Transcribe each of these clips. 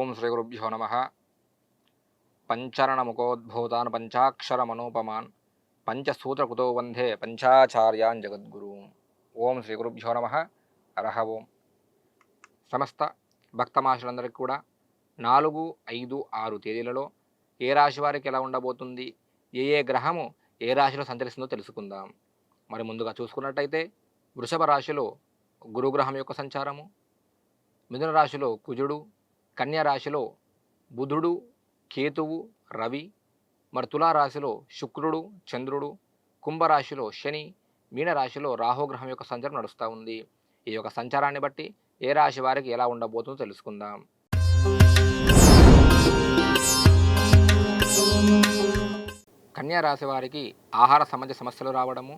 ఓం శ్రీ గురుభ్యో నమ. పంచరణముఖోద్భూతాన్ పంచాక్షరమనూపమాన్ పంచసూత్రకుతో వందే పంచాచార్యాన్ జగద్గురు. ఓం శ్రీ గురుభ్యో నమ. హరః ఓం. సమస్త భక్తమాషులందరికీ కూడా 4, 5, 6 తేదీలలో ఏ రాశి వారికి ఎలా ఉండబోతుంది, ఏ గ్రహము ఏ రాశిలో సంచరిస్తుందో తెలుసుకుందాం. మరి ముందుగా చూసుకున్నట్టయితే వృషభ రాశిలో గురుగ్రహం యొక్క సంచారము, మిథున రాశిలో కుజుడు, కన్యా రాశిలో బుధుడు, కేతువు, రవి, మరి తులారాశిలో శుక్రుడు, చంద్రుడు, కుంభరాశిలో శని, మీనరాశిలో రాహుగ్రహం యొక్క సంచారం నడుస్తూ ఉంది. ఈ యొక్క సంచారాన్ని బట్టి ఏ రాశి వారికి ఎలా ఉండబోతుందో తెలుసుకుందాం. కన్యా రాశి వారికి ఆహార సంబంధ సమస్యలు రావడము,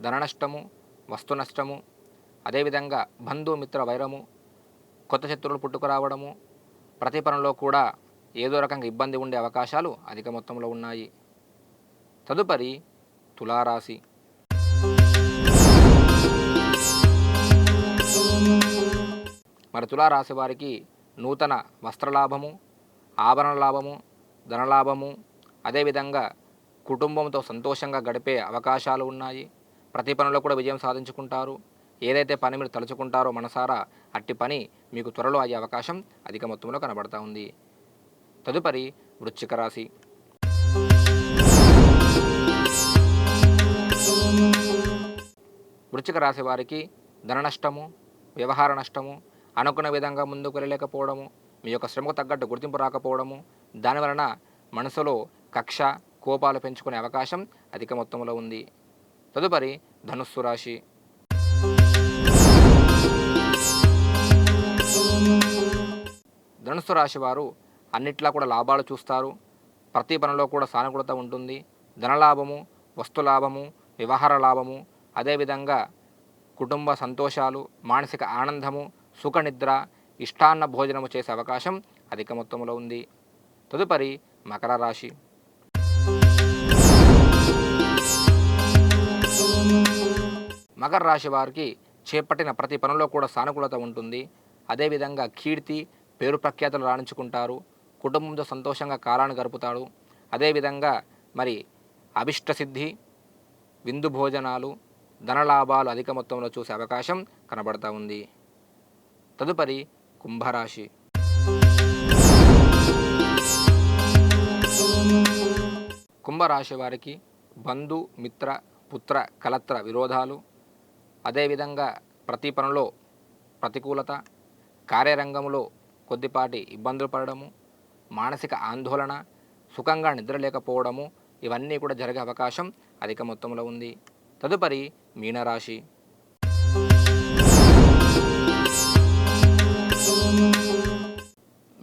ధన నష్టము, వస్తు నష్టము, అదేవిధంగా బంధుమిత్ర వైరము, కొత్త శత్రువులు పుట్టుకురావడము, ప్రతి పనిలో కూడా ఏదో రకంగా ఇబ్బంది ఉండే అవకాశాలు అధిక మొత్తంలో ఉన్నాయి. తదుపరి తులారాశి. మరి తులారాశి వారికి నూతన వస్త్రలాభము, ఆభరణ లాభము, ధనలాభము, అదేవిధంగా కుటుంబంతో సంతోషంగా గడిపే అవకాశాలు ఉన్నాయి. ప్రతి పనిలో కూడా విజయం సాధించుకుంటారు. ఏదైతే పని మీరు తలుచుకుంటారో మనసారా అట్టి పని మీకు త్వరలో అయ్యే అవకాశం అధిక మొత్తంలో కనబడతా ఉంది. తదుపరి వృశ్చిక రాశి. వృశ్చిక రాశి వారికి ధన నష్టము, వ్యవహార నష్టము, అనుకున్న విధంగా ముందుకు వెళ్ళలేకపోవడము, మీ యొక్క శ్రమకు తగ్గట్టు గుర్తింపు రాకపోవడము, దానివలన మనసులో కక్ష, కోపాలు పెంచుకునే అవకాశం అధిక మొత్తంలో ఉంది. తదుపరి ధనుస్సు రాశి. ధనుస్సు రాశి వారు అన్నిట్లా కూడా లాభాలు చూస్తారు. ప్రతి పనిలో కూడా సానుకూలత ఉంటుంది. ధనలాభము, వస్తులాభము, వ్యవహార లాభము, అదేవిధంగా కుటుంబ సంతోషాలు, మానసిక ఆనందము, సుఖ నిద్ర, ఇష్టాన్న భోజనము చేసే అవకాశం అధిక మొత్తంలో ఉంది. తదుపరి మకర రాశి. మకర రాశి వారికి చేపట్టిన ప్రతి పనిలో కూడా సానుకూలత ఉంటుంది. అదేవిధంగా కీర్తి, పేరు ప్రఖ్యాతులు రాణించుకుంటారు. కుటుంబంతో సంతోషంగా కాలాన్ని గడుపుతాడు. అదేవిధంగా మరి అభిష్ట సిద్ధి, విందు భోజనాలు, ధనలాభాలు అధిక మొత్తంలో చూసే అవకాశం కనబడతా ఉంది. తదుపరి కుంభరాశి. కుంభరాశి వారికి బంధు, మిత్ర, పుత్ర, కలత్ర విరోధాలు, అదేవిధంగా ప్రతి పనిలో ప్రతికూలత, కార్యరంగంలో కొద్దిపాటి ఇబ్బందులు పడడము, మానసిక ఆందోళన, సుఖంగా నిద్రలేకపోవడము, ఇవన్నీ కూడా జరిగే అవకాశం అధిక మొత్తంలో ఉంది. తదుపరి మీనరాశి.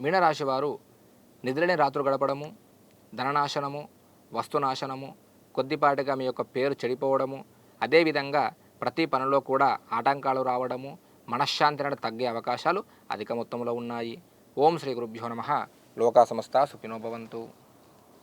మీనరాశి వారు నిద్రలేని రాత్రులు గడపడము, ధననాశనము, వస్తునాశనము, కొద్దిపాటిగా మీ యొక్క పేరు చెడిపోవడము, అదేవిధంగా ప్రతి పనిలో కూడా ఆటంకాలు రావడము, మనశ్శాంతి అనేది తగ్గే అవకాశాలు అధిక మొత్తంలో ఉన్నాయి. ఓం శ్రీ గురుభ్యో నమః. లోకా సమస్తా సుఖినో భవంతు.